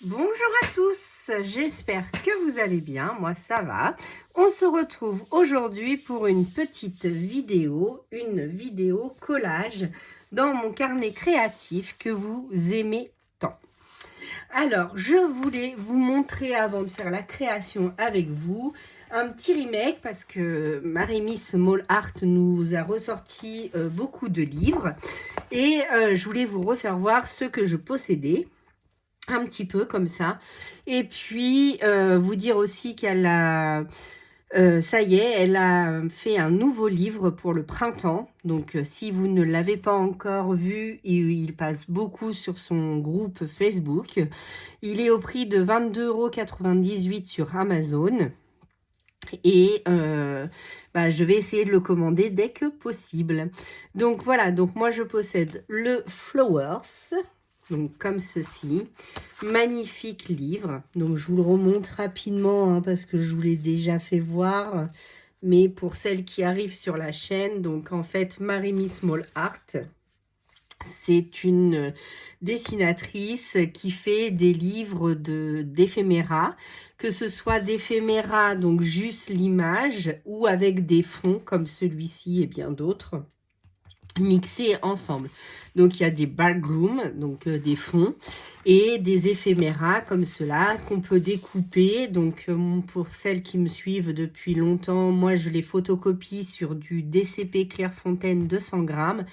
Bonjour à tous, j'espère que vous allez bien, moi ça va. On se retrouve aujourd'hui pour une petite vidéo, une vidéo collage dans mon carnet créatif que vous aimez tant. Alors, je voulais vous montrer avant de faire la création avec vous un petit remake parce que Marie-Miss Mall Art nous a ressorti beaucoup de livres et je voulais vous refaire voir ce que je possédais. Un petit peu comme ça. Et puis, vous dire aussi qu'elle a, ça y est, elle a fait un nouveau livre pour le printemps. Donc, si vous ne l'avez pas encore vu, il passe beaucoup sur son groupe Facebook. Il est au prix de 22,98 € sur Amazon. Et je vais essayer de le commander dès que possible. Donc voilà, donc moi je possède le Flowers. Donc comme ceci, magnifique livre. Donc je vous le remonte rapidement parce que je vous l'ai déjà fait voir. Mais pour celles qui arrivent sur la chaîne, donc en fait Marie-Miss Mall Art, c'est une dessinatrice qui fait des livres d'éphéméra, que ce soit d'éphéméra, donc juste l'image, ou avec des fonds comme celui-ci et bien d'autres mixés ensemble. Donc il y a des backgrounds, donc des fonds, et des éphéméras comme cela qu'on peut découper. Donc pour celles qui me suivent depuis longtemps, moi je les photocopie sur du DCP Clairefontaine 200 grammes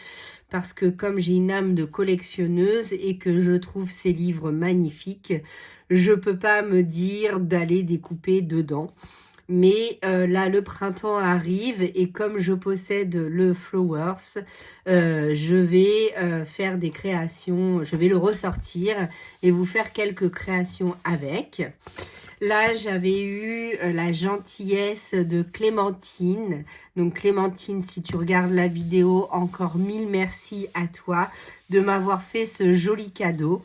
parce que comme j'ai une âme de collectionneuse et que je trouve ces livres magnifiques, je peux pas me dire d'aller découper dedans. Mais là, le printemps arrive et comme je possède le Flowers, je vais faire des créations, je vais le ressortir et vous faire quelques créations avec. Là, j'avais eu la gentillesse de Clémentine. Donc Clémentine, si tu regardes la vidéo, encore mille merci à toi de m'avoir fait ce joli cadeau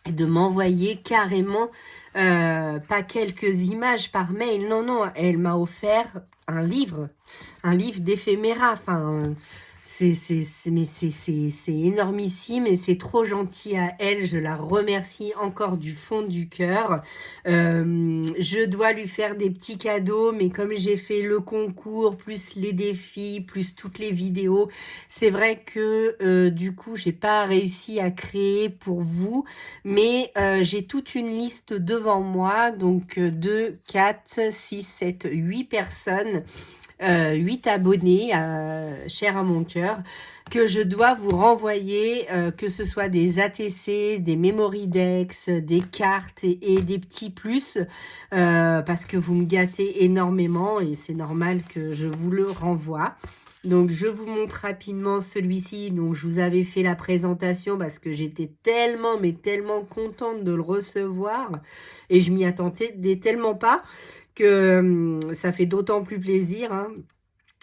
et de m'envoyer carrément pas quelques images par mail. Non, non, elle m'a offert un livre d'éphéméra. Enfin, c'est énormissime et c'est trop gentil à elle. Je la remercie encore du fond du cœur. Je dois lui faire des petits cadeaux, mais comme j'ai fait le concours, plus les défis, plus toutes les vidéos, c'est vrai que du coup, j'ai pas réussi à créer pour vous, mais j'ai toute une liste devant moi, donc 2, 4, 6, 7, 8 personnes. 8 abonnés, chers à mon cœur, que je dois vous renvoyer, que ce soit des ATC, des memory decks, des cartes et des petits plus, parce que vous me gâtez énormément et c'est normal que je vous le renvoie. Donc, je vous montre rapidement celui-ci. Donc, je vous avais fait la présentation parce que j'étais tellement, mais tellement contente de le recevoir. Et je m'y attendais tellement pas que ça fait d'autant plus plaisir. Hein.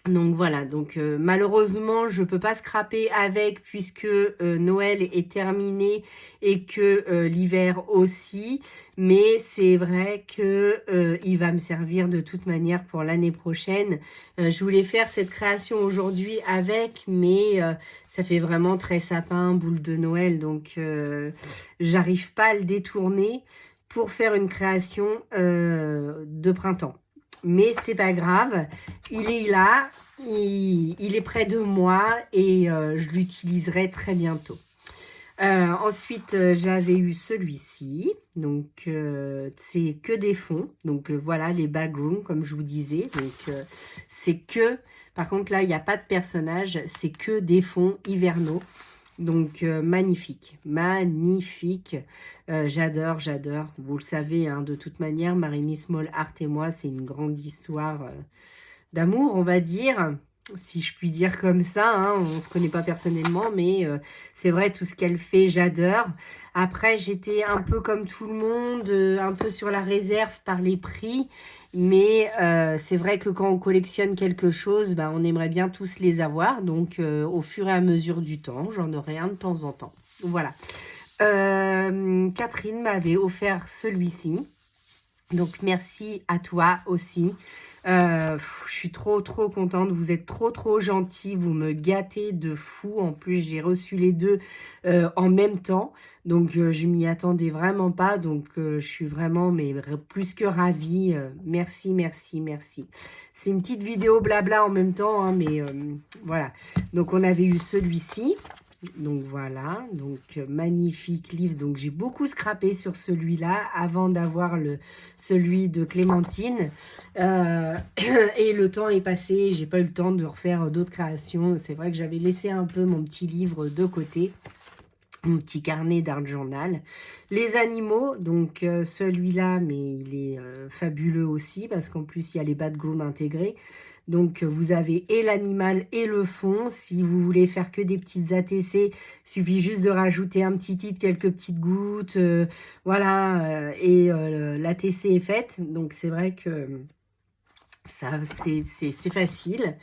Donc voilà, donc malheureusement, je ne peux pas scraper avec puisque Noël est terminé et que l'hiver aussi. Mais c'est vrai que il va me servir de toute manière pour l'année prochaine. Je voulais faire cette création aujourd'hui avec, mais ça fait vraiment très sapin, boule de Noël. Donc j'arrive pas à le détourner pour faire une création de printemps. Mais c'est pas grave, il est là, il est près de moi et je l'utiliserai très bientôt. Ensuite, j'avais eu celui-ci, donc c'est que des fonds, donc voilà les backgrounds comme je vous disais, donc c'est que, par contre là il n'y a pas de personnage, c'est que des fonds hivernaux. Donc magnifique, magnifique, j'adore, j'adore. Vous le savez, hein, de toute manière, Marie-Miss Mall Art et moi, c'est une grande histoire d'amour, on va dire, si je puis dire comme ça. Hein, on ne se connaît pas personnellement, mais c'est vrai, tout ce qu'elle fait, j'adore. Après, j'étais un peu comme tout le monde, un peu sur la réserve par les prix. Mais c'est vrai que quand on collectionne quelque chose, bah, on aimerait bien tous les avoir. Donc, au fur et à mesure du temps, j'en aurai un de temps en temps. Voilà. Catherine m'avait offert celui-ci. Donc, merci à toi aussi. Je suis trop contente, vous êtes trop gentils, vous me gâtez de fou. En plus, j'ai reçu les deux en même temps, donc je m'y attendais vraiment pas, donc je suis vraiment plus que ravie. Merci, merci, merci. C'est une petite vidéo blabla en même temps, hein, mais voilà. Donc on avait eu celui-ci. Donc voilà, donc magnifique livre. Donc j'ai beaucoup scrappé sur celui-là avant d'avoir celui de Clémentine. Et le temps est passé, j'ai pas eu le temps de refaire d'autres créations. C'est vrai que j'avais laissé un peu mon petit livre de côté, mon petit carnet d'art journal. Les animaux, donc celui-là, mais il est fabuleux aussi parce qu'en plus il y a les backgrounds intégrés. Donc, vous avez et l'animal et le fond. Si vous voulez faire que des petites ATC, il suffit juste de rajouter un petit titre, quelques petites gouttes. Voilà, et l'ATC est faite. Donc, c'est vrai que ça, c'est facile.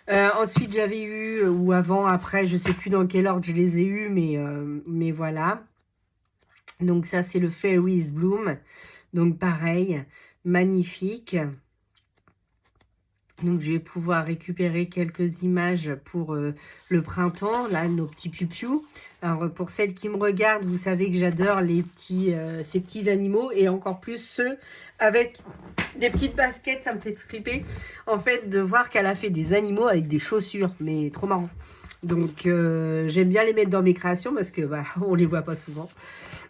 Ensuite, j'avais eu, ou avant, après, je ne sais plus dans quel ordre je les ai eus, mais voilà. Donc, ça, c'est le Fairies Bloom. Donc, pareil, magnifique. Donc, je vais pouvoir récupérer quelques images pour le printemps, là, nos petits piou-piou. Alors, pour celles qui me regardent, vous savez que j'adore ces petits animaux et encore plus ceux avec des petites baskets, ça me fait triper. En fait, de voir qu'elle a fait des animaux avec des chaussures, mais trop marrant. Donc, j'aime bien les mettre dans mes créations parce que bah, on les voit pas souvent.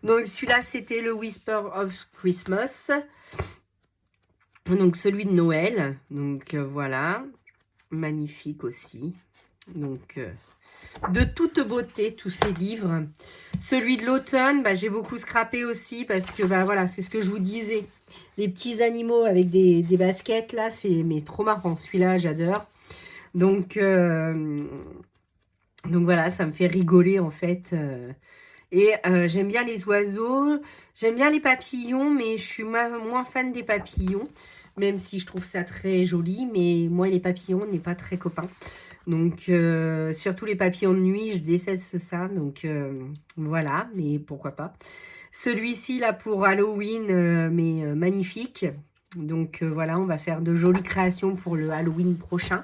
Donc, celui-là, c'était le Whisper of Christmas. Donc, celui de Noël. Donc, voilà. Magnifique aussi. Donc, de toute beauté, tous ces livres. Celui de l'automne, bah, j'ai beaucoup scrappé aussi parce que, bah, voilà, c'est ce que je vous disais. Les petits animaux avec des baskets, là, c'est trop marrant. Celui-là, j'adore. Donc, voilà, ça me fait rigoler, en fait. Et j'aime bien les oiseaux, j'aime bien les papillons, mais je suis moins fan des papillons, même si je trouve ça très joli, mais moi les papillons, on n'est pas très copains. Donc surtout les papillons de nuit, je déteste ça, donc voilà, mais pourquoi pas. Celui-ci là pour Halloween, mais magnifique. Donc voilà, on va faire de jolies créations pour le Halloween prochain.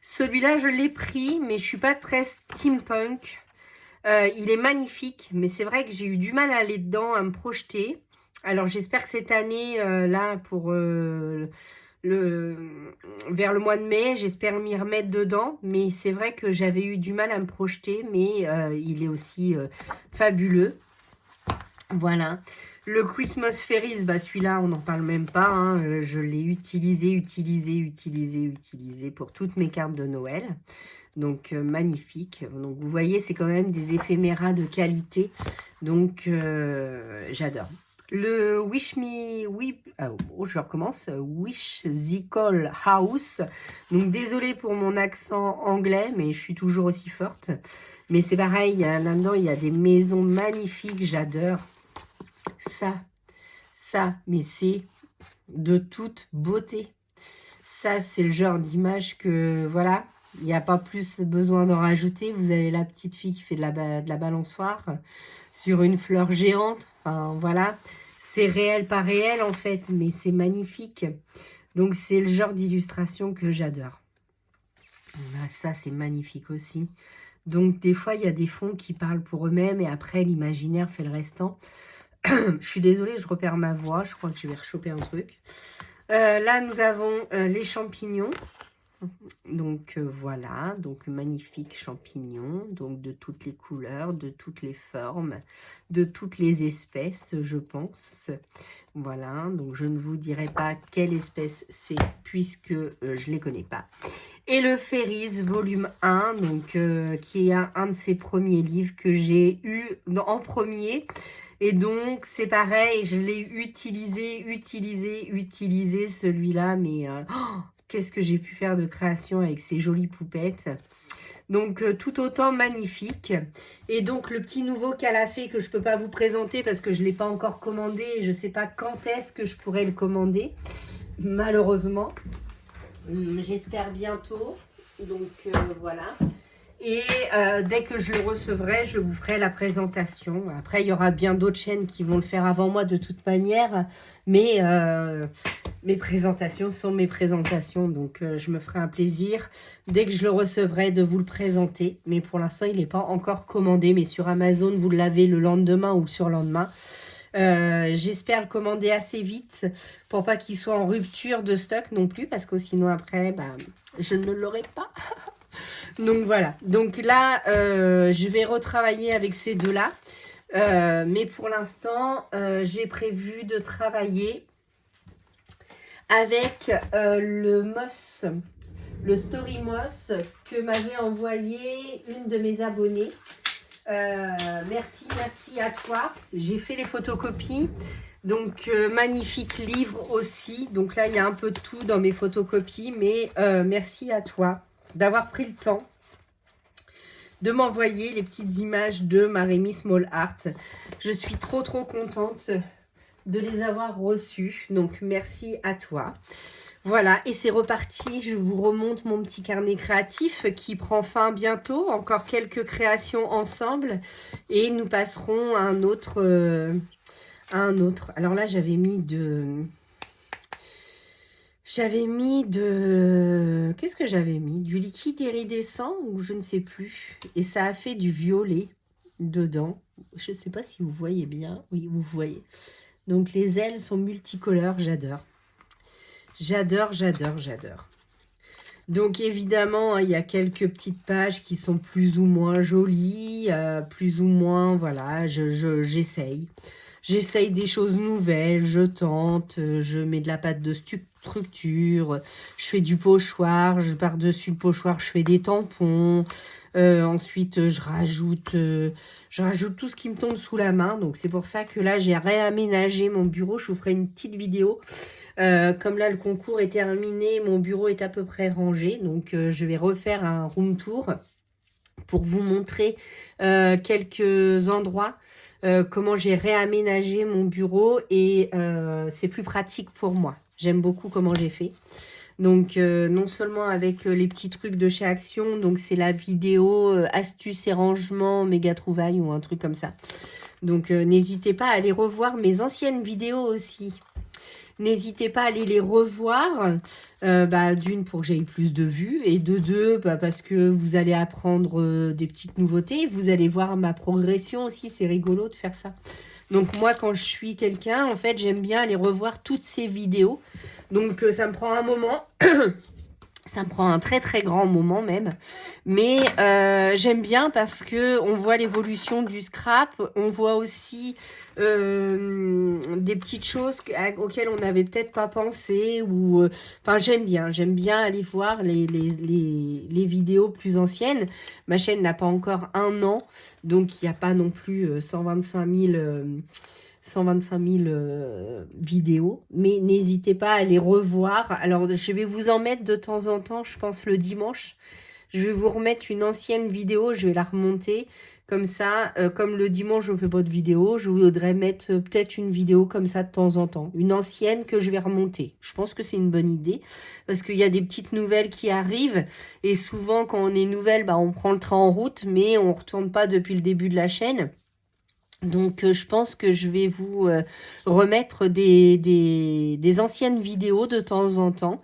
Celui-là, je l'ai pris, mais je suis pas très steampunk. Il est magnifique, mais c'est vrai que j'ai eu du mal à aller dedans, à me projeter. Alors, j'espère que cette année, là, vers le mois de mai, j'espère m'y remettre dedans. Mais c'est vrai que j'avais eu du mal à me projeter, mais il est aussi fabuleux. Voilà. Le Christmas Fairies, bah celui-là, on n'en parle même pas. Hein. Je l'ai utilisé pour toutes mes cartes de Noël. Donc, magnifique. Donc, vous voyez, c'est quand même des éphéméras de qualité. Donc, j'adore. Le Wish Me... je recommence. Whimsical House. Donc, désolée pour mon accent anglais, mais je suis toujours aussi forte. Mais c'est pareil, là-dedans, il y a des maisons magnifiques. J'adore. Ça, mais c'est de toute beauté. Ça, c'est le genre d'image que, voilà, il n'y a pas plus besoin d'en rajouter. Vous avez la petite fille qui fait de la balançoire sur une fleur géante. Enfin, voilà, c'est réel, pas réel, en fait, mais c'est magnifique. Donc, c'est le genre d'illustration que j'adore. Ça, c'est magnifique aussi. Donc, des fois, il y a des fonds qui parlent pour eux-mêmes et après, l'imaginaire fait le restant. Je suis désolée, je repère ma voix. Je crois que je vais rechoper un truc. Là, nous avons les champignons. Donc, voilà. Donc, magnifiques champignons. Donc, de toutes les couleurs, de toutes les formes, de toutes les espèces, je pense. Voilà. Donc, je ne vous dirai pas quelle espèce c'est puisque je ne les connais pas. Et le Fairies, volume 1, donc, qui est un de ses premiers livres que j'ai eu en premier. Et donc, c'est pareil, je l'ai utilisé celui-là. Mais qu'est-ce que j'ai pu faire de création avec ces jolies poupettes. Donc, tout autant magnifique. Et donc, le petit nouveau qu'elle a fait, que je ne peux pas vous présenter parce que je ne l'ai pas encore commandé. Et je ne sais pas quand est-ce que je pourrais le commander, malheureusement. J'espère bientôt. Donc, voilà. Et dès que je le recevrai, je vous ferai la présentation. Après, il y aura bien d'autres chaînes qui vont le faire avant moi de toute manière. Mais mes présentations sont mes présentations. Donc, je me ferai un plaisir, dès que je le recevrai, de vous le présenter. Mais pour l'instant, il n'est pas encore commandé. Mais sur Amazon, vous l'avez le lendemain ou le surlendemain. J'espère le commander assez vite pour pas qu'il soit en rupture de stock non plus. Parce que sinon, après, bah, je ne l'aurai pas. Donc, voilà. Donc là, je vais retravailler avec ces deux-là. Mais pour l'instant, j'ai prévu de travailler avec le Moss, le Story Moss que m'avait envoyé une de mes abonnées. Merci à toi. J'ai fait les photocopies. Donc, magnifique livre aussi. Donc là, il y a un peu de tout dans mes photocopies. Mais merci à toi d'avoir pris le temps de m'envoyer les petites images de Marémy Small Art. Je suis trop contente de les avoir reçues. Donc, merci à toi. Voilà, et c'est reparti. Je vous remonte mon petit carnet créatif qui prend fin bientôt. Encore quelques créations ensemble. Et nous passerons à un autre. Alors là, j'avais mis de... Qu'est-ce que j'avais mis? Du liquide iridescent ou je ne sais plus. Et ça a fait du violet dedans. Je ne sais pas si vous voyez bien. Oui, vous voyez. Donc, les ailes sont multicolores. J'adore. J'adore. Donc, évidemment, il y a quelques petites pages qui sont plus ou moins jolies. Plus ou moins, voilà, j'essaye. J'essaye des choses nouvelles, je tente, je mets de la pâte de structure, je fais du pochoir, par-dessus le pochoir, je fais des tampons. Ensuite, je rajoute tout ce qui me tombe sous la main. Donc, c'est pour ça que là, j'ai réaménagé mon bureau. Je vous ferai une petite vidéo. Comme là, le concours est terminé, mon bureau est à peu près rangé. Donc, je vais refaire un room tour pour vous montrer quelques endroits. Comment j'ai réaménagé mon bureau et c'est plus pratique pour moi. J'aime beaucoup comment j'ai fait. Donc, non seulement avec les petits trucs de chez Action, donc c'est la vidéo astuces et rangements méga trouvailles ou un truc comme ça. Donc, n'hésitez pas à aller revoir mes anciennes vidéos aussi. N'hésitez pas à aller les revoir, d'une pour que j'aie plus de vues et de deux parce que vous allez apprendre des petites nouveautés. Vous allez voir ma progression aussi, c'est rigolo de faire ça. Donc moi quand je suis quelqu'un, en fait j'aime bien aller revoir toutes ces vidéos. Donc ça me prend un moment, ça me prend un très grand moment même. Mais j'aime bien parce que on voit l'évolution du scrap. On voit aussi des petites choses auxquelles on n'avait peut-être pas pensé. Enfin, j'aime bien aller voir les vidéos plus anciennes. Ma chaîne n'a pas encore 1 an. Donc, il n'y a pas non plus 125 000 vidéos, mais n'hésitez pas à les revoir. Alors, je vais vous en mettre de temps en temps, je pense le dimanche. Je vais vous remettre une ancienne vidéo, je vais la remonter. Comme ça, comme le dimanche, je ne fais pas de vidéo, je voudrais mettre peut-être une vidéo comme ça de temps en temps. Une ancienne que je vais remonter. Je pense que c'est une bonne idée, parce qu'il y a des petites nouvelles qui arrivent. Et souvent, quand on est nouvelle, on prend le train en route, mais on ne retourne pas depuis le début de la chaîne. Donc, je pense que je vais vous remettre des anciennes vidéos de temps en temps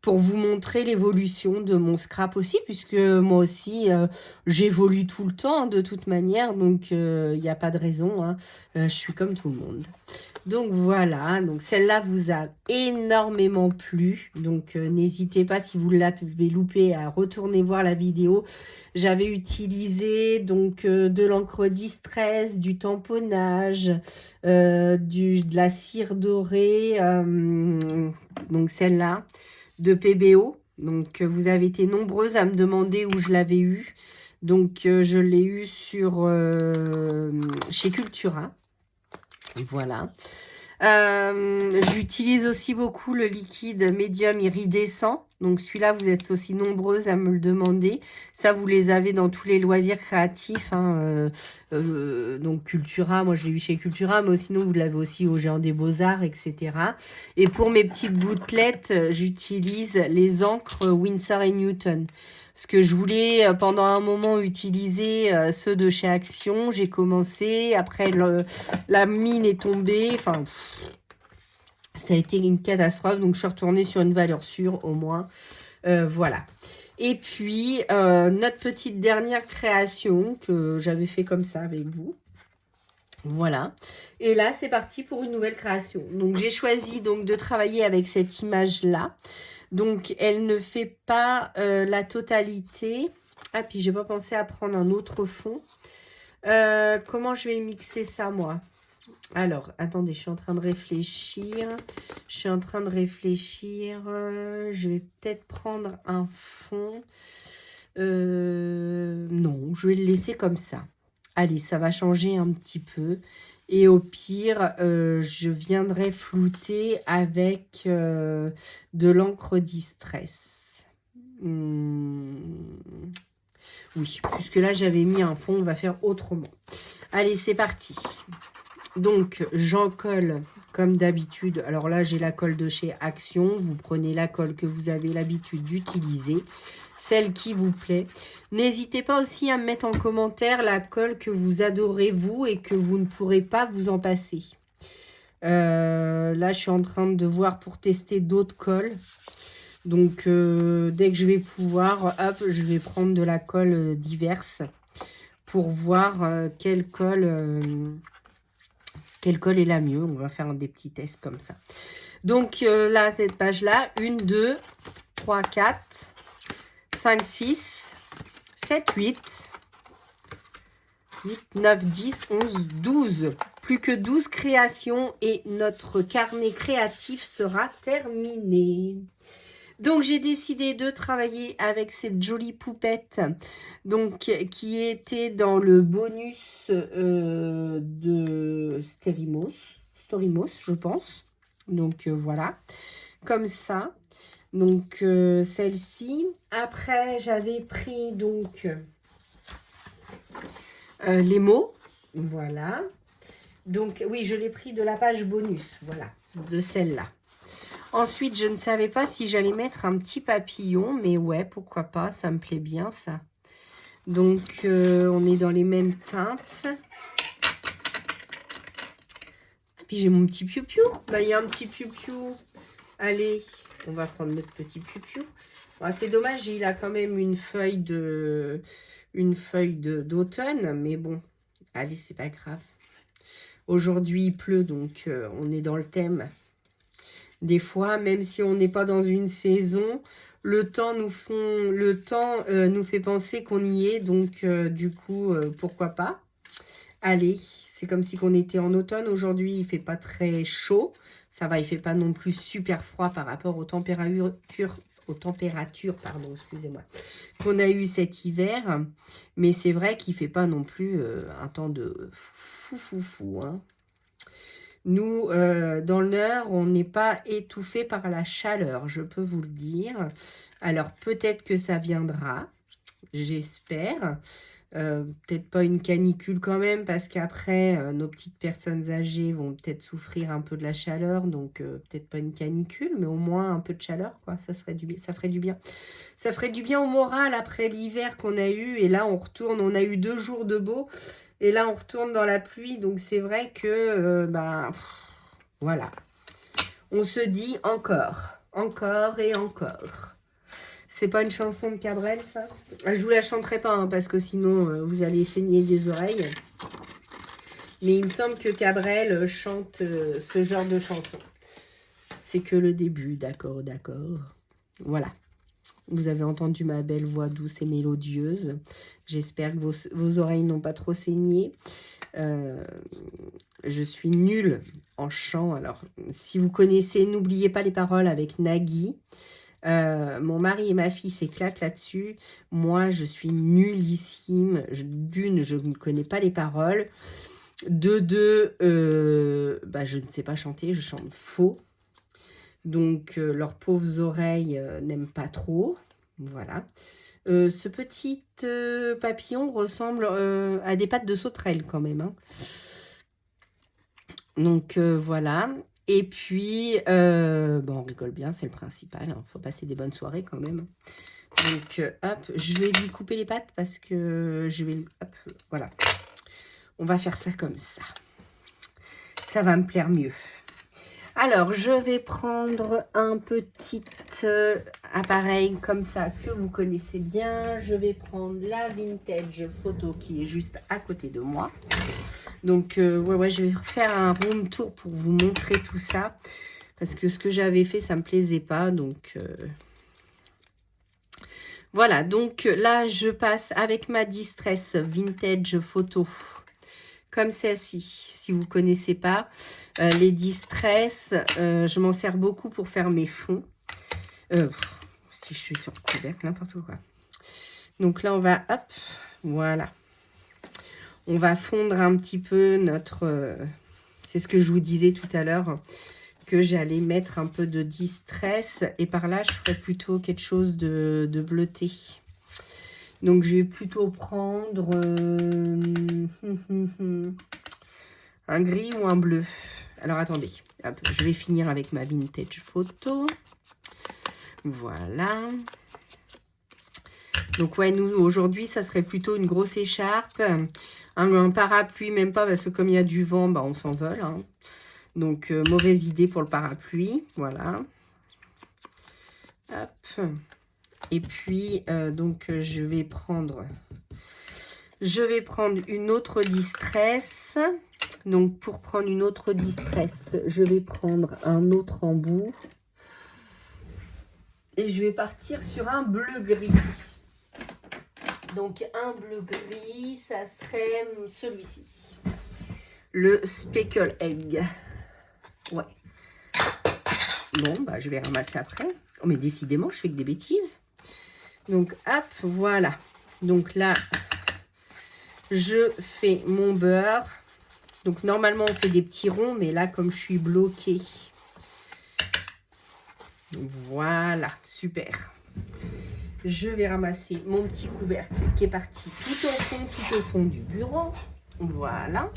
pour vous montrer l'évolution de mon scrap aussi, puisque moi aussi, j'évolue tout le temps de toute manière, donc il n'y a pas de raison, hein. Je suis comme tout le monde. Donc voilà, donc celle-là vous a énormément plu, donc n'hésitez pas si vous l'avez loupé à retourner voir la vidéo. J'avais utilisé donc de l'encre distress, du tamponnage, de la cire dorée, donc celle-là, de PBO. Donc, vous avez été nombreuses à me demander où je l'avais eu. Donc, je l'ai eu chez Cultura. Voilà. J'utilise aussi beaucoup le liquide médium iridescent. Donc, celui-là, vous êtes aussi nombreuses à me le demander. Ça, vous les avez dans tous les loisirs créatifs. Hein, donc, Cultura, moi, je l'ai eu chez Cultura. Mais sinon, vous l'avez aussi au Géant des Beaux-Arts, etc. Et pour mes petites gouttelettes, j'utilise les encres Winsor & Newton. Parce que je voulais pendant un moment utiliser ceux de chez Action. J'ai commencé. Après, la mine est tombée. Enfin... Ça a été une catastrophe, donc je suis retournée sur une valeur sûre au moins. Voilà. Et puis, notre petite dernière création que j'avais fait comme ça avec vous. Voilà. Et là, c'est parti pour une nouvelle création. Donc, j'ai choisi donc de travailler avec cette image-là. Donc, elle ne fait pas la totalité. Ah, puis j'ai pas pensé à prendre un autre fond. Comment je vais mixer ça, moi? Alors, attendez, je suis en train de réfléchir. Je vais peut-être prendre un fond. Non, je vais le laisser comme ça. Allez, ça va changer un petit peu. Et au pire, je viendrai flouter avec de l'encre distress. Oui, puisque là, j'avais mis un fond, on va faire autrement. Allez, c'est parti. Donc, j'en colle comme d'habitude. Alors là, j'ai la colle de chez Action. Vous prenez la colle que vous avez l'habitude d'utiliser, celle qui vous plaît. N'hésitez pas aussi à me mettre en commentaire la colle que vous adorez, vous, et que vous ne pourrez pas vous en passer. Là, je suis en train de voir pour tester d'autres colles. Donc, dès que je vais pouvoir, hop, je vais prendre de la colle diverse pour voir quelle colle est la mieux. On va faire des petits tests comme ça. Donc, là, cette page-là, 1, 2, 3, 4, 5, 6, 7, 8, 9, 10, 11, 12. Plus que 12 créations et notre carnet créatif sera terminé. Donc, j'ai décidé de travailler avec cette jolie poupette donc, qui était dans le bonus de Storymos, je pense. Donc, voilà, comme ça. Donc, celle-ci. Après, j'avais pris donc les mots. Voilà. Donc, oui, je l'ai pris de la page bonus. Voilà, de celle-là. Ensuite, je ne savais pas si j'allais mettre un petit papillon, mais ouais, pourquoi pas, ça me plaît bien ça. Donc, on est dans les mêmes teintes. Et puis, j'ai mon petit piou-piou. Bah, il y a un petit piou-piou. Allez, on va prendre notre petit piou-piou. Bon, c'est dommage, il a quand même une feuille d'automne, mais bon, allez, c'est pas grave. Aujourd'hui, il pleut, donc on est dans le thème. Des fois, même si on n'est pas dans une saison, le temps nous fait penser qu'on y est. Donc, du coup, pourquoi pas? Allez, c'est comme si on était en automne. Aujourd'hui, il ne fait pas très chaud. Ça va, il ne fait pas non plus super froid par rapport aux températures, pardon, excusez-moi, qu'on a eu cet hiver. Mais c'est vrai qu'il ne fait pas non plus un temps de fou, hein. Nous, dans le Nord, on n'est pas étouffé par la chaleur, je peux vous le dire. Alors, peut-être que ça viendra, j'espère. Peut-être pas une canicule quand même, parce qu'après, nos petites personnes âgées vont peut-être souffrir un peu de la chaleur. Donc, peut-être pas une canicule, mais au moins un peu de chaleur, quoi. Ça ferait du bien. Ça ferait du bien au moral après l'hiver qu'on a eu. Et là, on retourne, on a eu 2 jours de beau. Et là, on retourne dans la pluie. Donc, c'est vrai que, voilà. On se dit encore et encore. C'est pas une chanson de Cabrel, ça? Je vous la chanterai pas, hein, parce que sinon, vous allez saigner des oreilles. Mais il me semble que Cabrel chante ce genre de chanson. C'est que le début, d'accord. Voilà. Vous avez entendu ma belle voix douce et mélodieuse. J'espère que vos oreilles n'ont pas trop saigné. Je suis nulle en chant. Alors, si vous connaissez, n'oubliez pas les paroles avec Nagui. Mon mari et ma fille s'éclatent là-dessus. Moi, je suis nullissime. D'une, je ne connais pas les paroles. De deux, je ne sais pas chanter. Je chante faux. Donc, leurs pauvres oreilles n'aiment pas trop. Voilà. Ce petit papillon ressemble à des pattes de sauterelle quand même, hein. Donc, voilà. Et puis, on rigole bien, c'est le principal. Il faut passer des bonnes soirées quand même. Donc, hop, je vais lui couper les pattes parce que je vais... Hop, voilà. On va faire ça comme ça. Ça va me plaire mieux. Alors, je vais prendre un petit appareil comme ça que vous connaissez bien. Je vais prendre la Vintage Photo qui est juste à côté de moi. Donc, ouais, je vais faire un room tour pour vous montrer tout ça. Parce que ce que j'avais fait, ça ne me plaisait pas. Donc, voilà. Donc, là, je passe avec ma Distress Vintage Photo. Comme celle-ci, si vous ne connaissez pas. Les Distress, je m'en sers beaucoup pour faire mes fonds. Si je suis sur le couvercle, n'importe quoi. Donc là, on va, hop, voilà. On va fondre un petit peu notre... c'est ce que je vous disais tout à l'heure, que j'allais mettre un peu de Distress. Et par là, je ferai plutôt quelque chose de bleuté. Donc, je vais plutôt prendre un gris ou un bleu. Alors, attendez. Hop, je vais finir avec ma Vintage Photo. Voilà. Donc, ouais, nous, aujourd'hui, ça serait plutôt une grosse écharpe. Un parapluie, même pas, parce que comme il y a du vent, bah, on s'envole. Hein. Donc, mauvaise idée pour le parapluie. Voilà. Hop. Et puis, donc, je vais prendre une autre Distress. Donc, pour prendre une autre Distress, je vais prendre un autre embout. Et je vais partir sur un bleu-gris. Donc, un bleu-gris, ça serait celui-ci. Le Speckle Egg. Ouais. Bon, bah, je vais ramasser après. Oh, mais décidément, je fais que des bêtises. Donc, hop, voilà. Donc là, je fais mon beurre. Donc, normalement, on fait des petits ronds. Mais là, comme je suis bloquée. Voilà, super. Je vais ramasser mon petit couvercle qui est parti tout au fond du bureau. Voilà.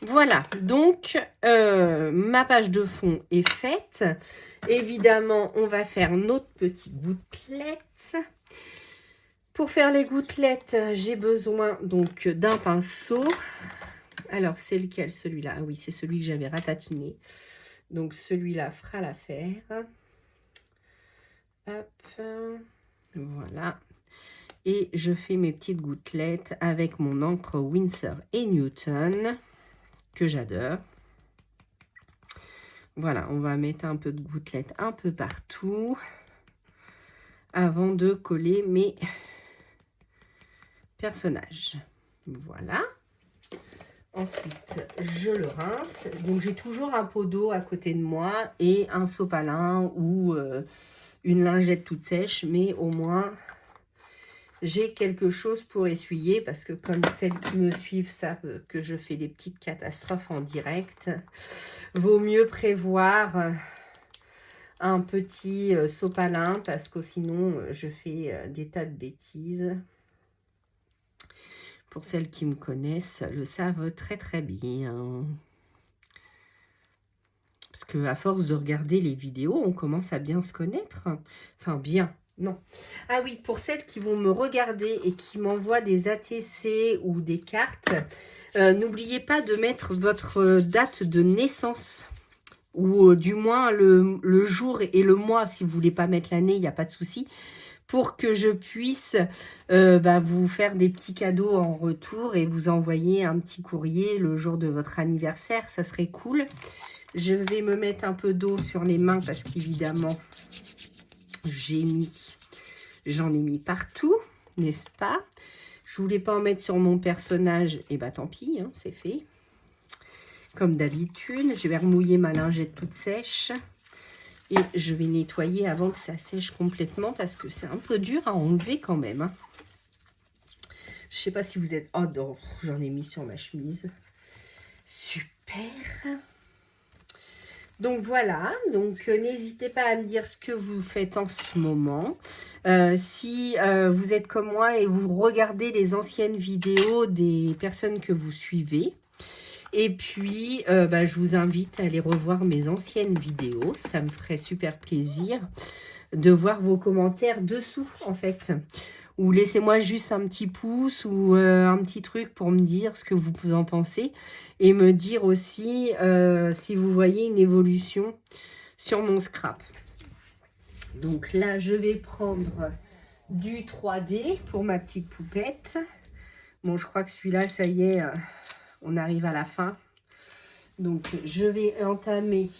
Voilà, donc ma page de fond est faite. Évidemment, on va faire notre petite gouttelette. Pour faire les gouttelettes, j'ai besoin donc d'un pinceau. Alors, c'est lequel celui-là? Ah oui, c'est celui que j'avais ratatiné. Donc, celui-là fera l'affaire. Hop, voilà. Et je fais mes petites gouttelettes avec mon encre Winsor & Newton, que j'adore. Voilà, on va mettre un peu de gouttelettes un peu partout avant de coller mes personnages. Voilà. Ensuite, je le rince. Donc, j'ai toujours un pot d'eau à côté de moi et un sopalin ou une lingette toute sèche, mais au moins j'ai quelque chose pour essuyer parce que comme celles qui me suivent savent que je fais des petites catastrophes en direct, vaut mieux prévoir un petit sopalin parce que sinon je fais des tas de bêtises. Pour celles qui me connaissent, le savent très très bien. Parce que à force de regarder les vidéos, on commence à bien se connaître. Enfin, bien, non. Ah oui, pour celles qui vont me regarder et qui m'envoient des ATC ou des cartes, n'oubliez pas de mettre votre date de naissance. Ou du moins le jour et le mois. Si vous ne voulez pas mettre l'année, il n'y a pas de souci. Pour que je puisse vous faire des petits cadeaux en retour et vous envoyer un petit courrier le jour de votre anniversaire. Ça serait cool. Je vais me mettre un peu d'eau sur les mains parce qu'évidemment, j'en ai mis partout, n'est-ce pas? Je voulais pas en mettre sur mon personnage, et bah tant pis, hein, c'est fait. Comme d'habitude, je vais remouiller ma lingette toute sèche. Et je vais nettoyer avant que ça sèche complètement parce que c'est un peu dur à enlever quand même. Hein. Je ne sais pas si vous êtes... Oh non, j'en ai mis sur ma chemise. Super. Donc voilà, donc n'hésitez pas à me dire ce que vous faites en ce moment. Si vous êtes comme moi et vous regardez les anciennes vidéos des personnes que vous suivez. Et puis, je vous invite à aller revoir mes anciennes vidéos. Ça me ferait super plaisir de voir vos commentaires dessous, en fait. ou laissez-moi juste un petit pouce ou un petit truc pour me dire ce que vous en pensez et me dire aussi si vous voyez une évolution sur mon scrap. Donc là, je vais prendre du 3D pour ma petite poupette. Bon, je crois que celui-là, ça y est, on arrive à la fin. Donc, je vais entamer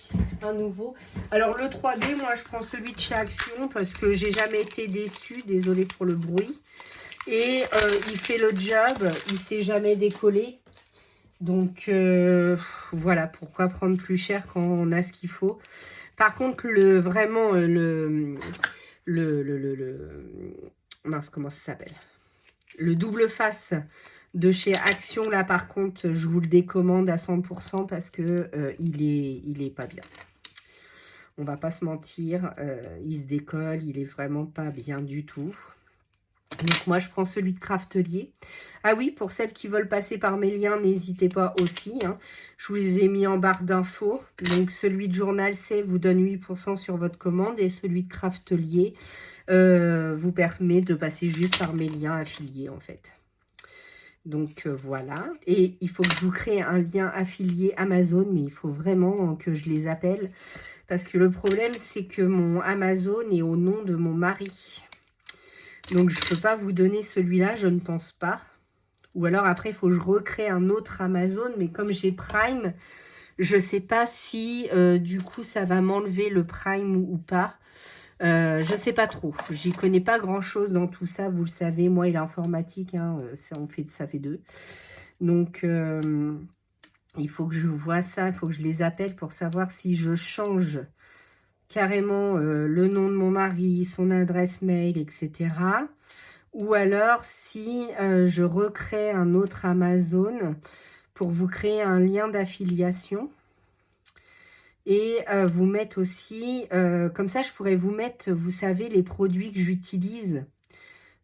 un nouveau. Alors, le 3D, moi, je prends celui de chez Action parce que j'ai jamais été déçue. Désolée pour le bruit. Et il fait le job. Il s'est jamais décollé. Donc, voilà. Pourquoi prendre plus cher quand on a ce qu'il faut. Par contre, vraiment, mince, comment ça s'appelle? Le double face de chez Action, là, par contre, je vous le décommande à 100% parce que il est pas bien. On va pas se mentir, il se décolle, il est vraiment pas bien du tout. Donc, moi, je prends celui de Craftelier. Ah oui, pour celles qui veulent passer par mes liens, n'hésitez pas aussi. Hein. Je vous les ai mis en barre d'infos. Donc, celui de Journal C vous donne 8% sur votre commande et celui de Craftelier vous permet de passer juste par mes liens affiliés, en fait. Donc, voilà. Et il faut que je vous crée un lien affilié Amazon, mais il faut vraiment que je les appelle. Parce que le problème, c'est que mon Amazon est au nom de mon mari. Donc, je ne peux pas vous donner celui-là, je ne pense pas. Ou alors, après, il faut que je recrée un autre Amazon. Mais comme j'ai Prime, je ne sais pas si, du coup, ça va m'enlever le Prime ou pas. Je ne sais pas trop. J'y connais pas grand-chose dans tout ça. Vous le savez, moi et l'informatique, hein, ça fait deux. Donc, il faut que je vois ça. Il faut que je les appelle pour savoir si je change carrément le nom de mon mari, son adresse mail, etc. Ou alors si je recrée un autre Amazon pour vous créer un lien d'affiliation. Et vous mettre aussi, comme ça je pourrais vous mettre, vous savez, les produits que j'utilise.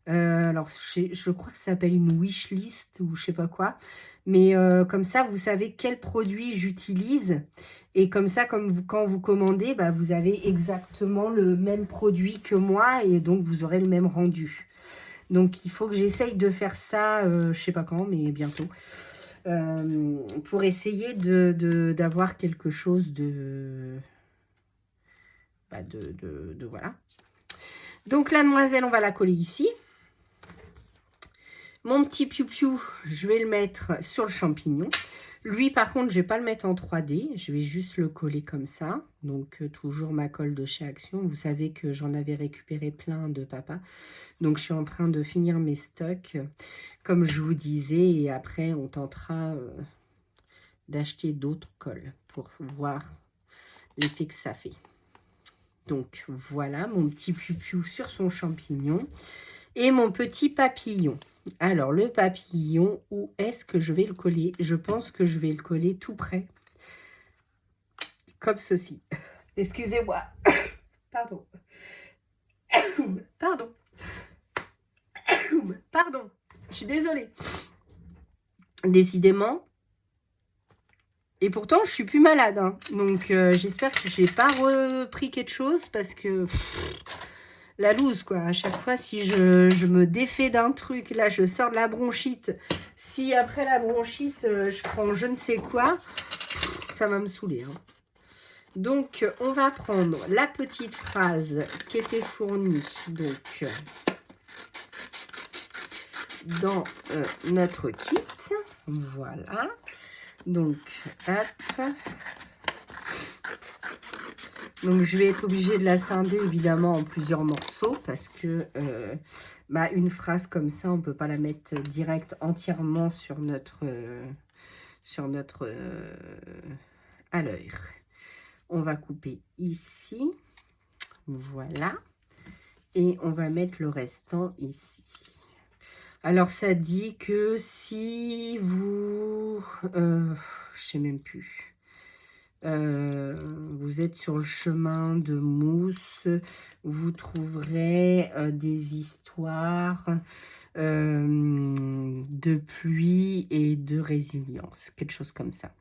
Alors je crois que ça s'appelle une wishlist ou je sais pas quoi. Mais comme ça, vous savez quels produits j'utilise. Et comme ça, quand vous commandez, bah, vous avez exactement le même produit que moi. Et donc, vous aurez le même rendu. Donc, il faut que j'essaye de faire ça, je sais pas quand, mais bientôt. Pour essayer d'avoir quelque chose de voilà. Donc, la demoiselle, on va la coller ici. Mon petit piou-piou, je vais le mettre sur le champignon. Lui, par contre, je ne vais pas le mettre en 3D. Je vais juste le coller comme ça. Donc, toujours ma colle de chez Action. Vous savez que j'en avais récupéré plein de papa. Donc, je suis en train de finir mes stocks, comme je vous disais. Et après, on tentera d'acheter d'autres colles pour voir l'effet que ça fait. Donc, voilà mon petit piou-piou sur son champignon. Et mon petit papillon. Alors, le papillon, où est-ce que je vais le coller? Je pense que je vais le coller tout près. Comme ceci. Excusez-moi. Pardon. Pardon. Pardon. Je suis désolée. Décidément. Et pourtant, je suis plus malade. Hein. Donc, j'espère que je n'ai pas repris quelque chose parce que... la loose, quoi. À chaque fois, si je me défais d'un truc, là, je sors de la bronchite. Si après la bronchite, je prends je ne sais quoi, ça va me saouler. Hein. Donc, on va prendre la petite phrase qui était fournie donc, dans notre kit. Voilà. Donc, hop. Donc, je vais être obligée de la scinder, évidemment, en plusieurs morceaux parce que bah, une phrase comme ça, on ne peut pas la mettre direct entièrement sur notre à l'œil. On va couper ici. Voilà. Et on va mettre le restant ici. Alors, ça dit que si vous... je sais même plus. Vous êtes sur le chemin de mousse, vous trouverez des histoires de pluie et de résilience, quelque chose comme ça.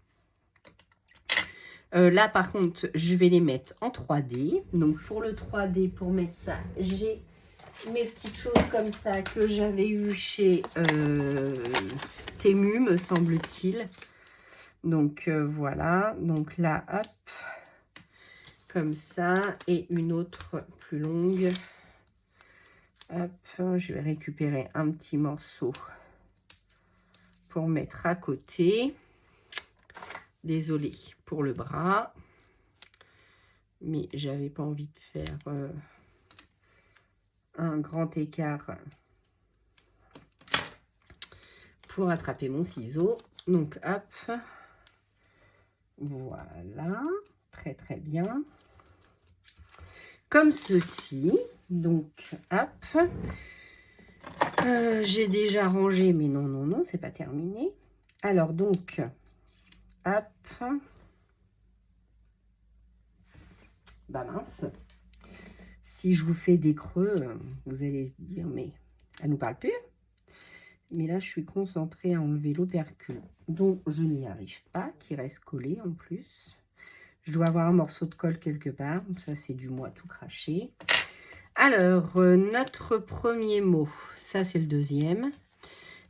Là, par contre, je vais les mettre en 3D. Donc, pour le 3D, pour mettre ça, j'ai mes petites choses comme ça que j'avais eu chez Temu, me semble-t-il. Donc voilà, donc là, hop, comme ça, et une autre plus longue. Hop, je vais récupérer un petit morceau pour mettre à côté. Désolée pour le bras, mais j'avais pas envie de faire un grand écart pour attraper mon ciseau. Donc hop, voilà, très très bien. Comme ceci, donc hop, j'ai déjà rangé, mais non, non, non, c'est pas terminé. Alors donc, hop, bah mince, si je vous fais des creux, vous allez se dire, mais elle nous parle plus. Mais là, je suis concentrée à enlever l'opercule, dont je n'y arrive pas, qui reste collé en plus. Je dois avoir un morceau de colle quelque part. Ça, c'est du moi tout craché. Alors, notre premier mot, ça, c'est le deuxième.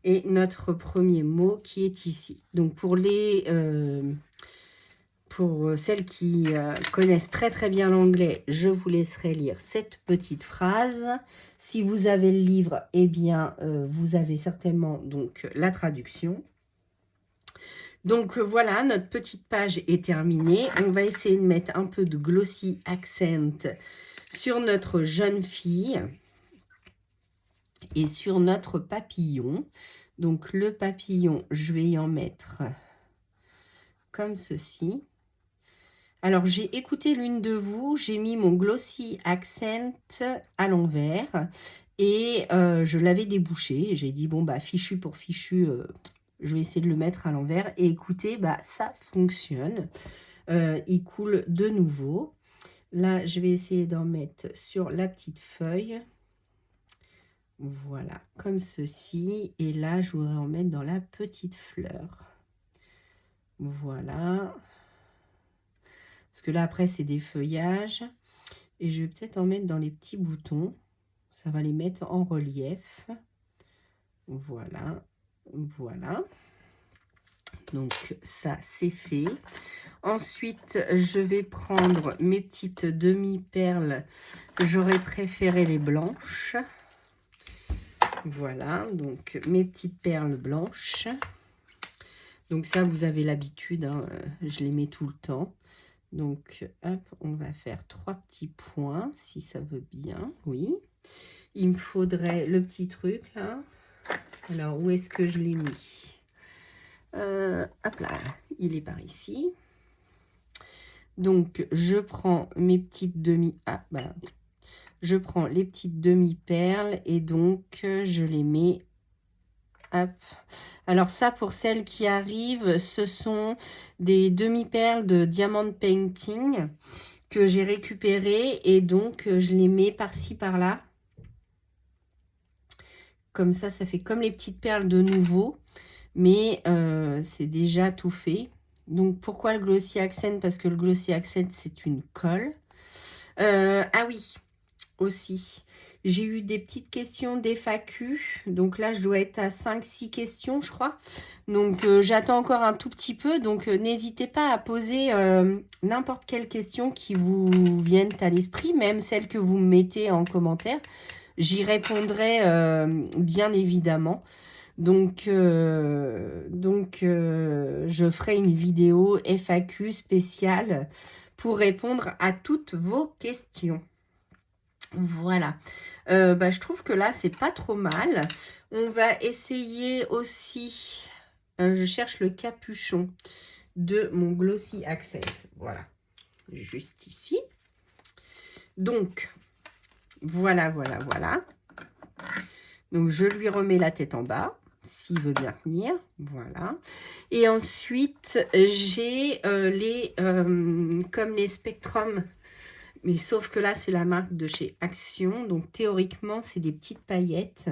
Et notre premier mot qui est ici. Donc, pour celles qui connaissent très très bien l'anglais, je vous laisserai lire cette petite phrase. Si vous avez le livre, eh bien, vous avez certainement donc la traduction. Donc voilà, notre petite page est terminée. On va essayer de mettre un peu de glossy accent sur notre jeune fille et sur notre papillon. Donc le papillon, je vais y en mettre comme ceci. Alors, j'ai écouté l'une de vous, j'ai mis mon glossy accent à l'envers et je l'avais débouché. J'ai dit, bon, bah, fichu pour fichu, je vais essayer de le mettre à l'envers. Et écoutez, bah, ça fonctionne. Il coule de nouveau. Là, je vais essayer d'en mettre sur la petite feuille. Voilà, comme ceci. Et là, je voudrais en mettre dans la petite fleur. Voilà. Parce que là, après, c'est des feuillages. Et je vais peut-être en mettre dans les petits boutons. Ça va les mettre en relief. Voilà. Voilà. Donc, ça, c'est fait. Ensuite, je vais prendre mes petites demi-perles. J'aurais préféré les blanches. Voilà. Donc, mes petites perles blanches. Donc, ça, vous avez l'habitude. Hein, je les mets tout le temps. Donc, hop, on va faire 3 petits points, si ça veut bien, oui. Il me faudrait le petit truc, là. Alors, où est-ce que je l'ai mis? Hop là, il est par ici. Donc, je prends mes petites demi... Ah, bah, je prends les petites demi-perles et donc, je les mets... Hop. Alors ça, pour celles qui arrivent, ce sont des demi-perles de Diamond Painting que j'ai récupérées et donc je les mets par-ci, par-là. Comme ça fait comme les petites perles de nouveau, mais c'est déjà tout fait. Donc pourquoi le Glossy Accent? Parce que le Glossy Accent, c'est une colle. Ah oui, aussi. J'ai eu des petites questions d'FAQ. Donc là, je dois être à 5-6 questions, je crois. Donc, j'attends encore un tout petit peu. Donc, n'hésitez pas à poser n'importe quelle question qui vous vienne à l'esprit, même celle que vous mettez en commentaire. J'y répondrai bien évidemment. Donc, je ferai une vidéo FAQ spéciale pour répondre à toutes vos questions. Voilà, je trouve que là, c'est pas trop mal. On va essayer aussi, je cherche le capuchon de mon Glossy Accent. Voilà, juste ici. Donc, voilà, voilà, voilà. Donc, je lui remets la tête en bas, s'il veut bien tenir. Voilà. Et ensuite, j'ai comme les Spectrum. Mais sauf que là, c'est la marque de chez Action. Donc, théoriquement, c'est des petites paillettes.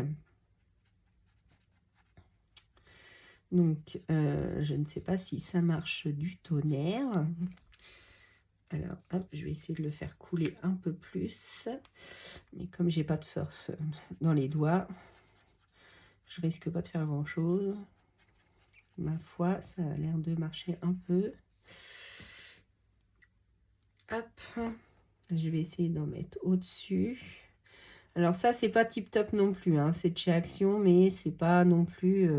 Donc, je ne sais pas si ça marche du tonnerre. Alors, hop, je vais essayer de le faire couler un peu plus. Mais comme j'ai pas de force dans les doigts, je risque pas de faire grand-chose. Ma foi, ça a l'air de marcher un peu. Hop, je vais essayer d'en mettre au-dessus. Alors ça, c'est pas tip top non plus, hein. C'est de chez Action, mais c'est pas non plus...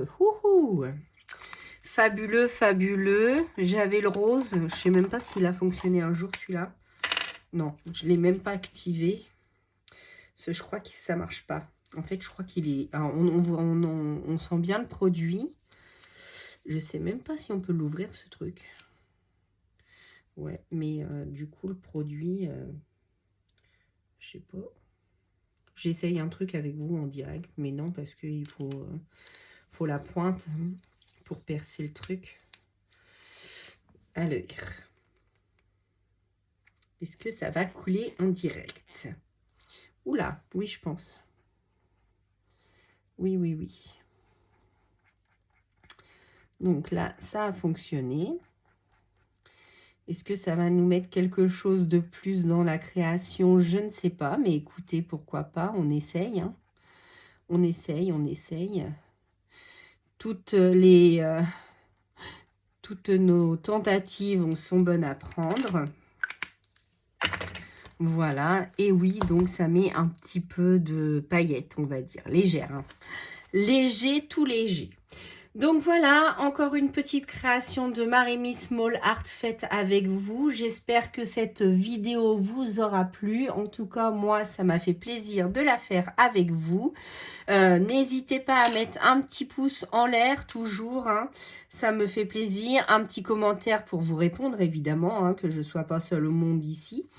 Fabuleux, fabuleux. J'avais le rose. Je sais même pas s'il a fonctionné un jour, celui-là. Non, je l'ai même pas activé. Parce que je crois que ça marche pas. En fait, je crois qu'il est... Alors, on sent bien le produit. Je sais même pas si on peut l'ouvrir, ce truc. Ouais, mais du coup, le produit... je sais pas. J'essaye un truc avec vous en direct. Mais non, parce qu'il faut la pointe pour percer le truc. Alors... Est-ce que ça va couler en direct? Oula, oui, je pense. Oui, oui, oui. Donc là, ça a fonctionné. Est-ce que ça va nous mettre quelque chose de plus dans la création? Je ne sais pas, mais écoutez, pourquoi pas, on essaye. Hein. On essaye, on essaye. Toutes nos tentatives sont bonnes à prendre. Voilà, et oui, donc ça met un petit peu de paillettes, on va dire, légère. Hein. Léger, tout léger. Donc voilà, encore une petite création de Marémy Small Art faite avec vous. J'espère que cette vidéo vous aura plu. En tout cas, moi, ça m'a fait plaisir de la faire avec vous. N'hésitez pas à mettre un petit pouce en l'air, toujours. Hein. Ça me fait plaisir. Un petit commentaire pour vous répondre, évidemment, hein, que je ne sois pas seule au monde ici.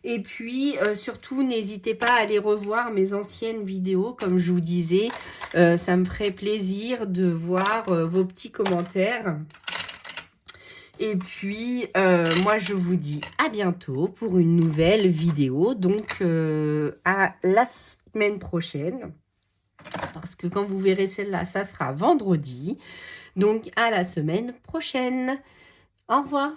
Et puis, surtout, n'hésitez pas à aller revoir mes anciennes vidéos. Comme je vous disais, ça me ferait plaisir de voir vos petits commentaires. Et puis, moi, je vous dis à bientôt pour une nouvelle vidéo. Donc, à la semaine prochaine. Parce que quand vous verrez celle-là, ça sera vendredi. Donc, à la semaine prochaine. Au revoir.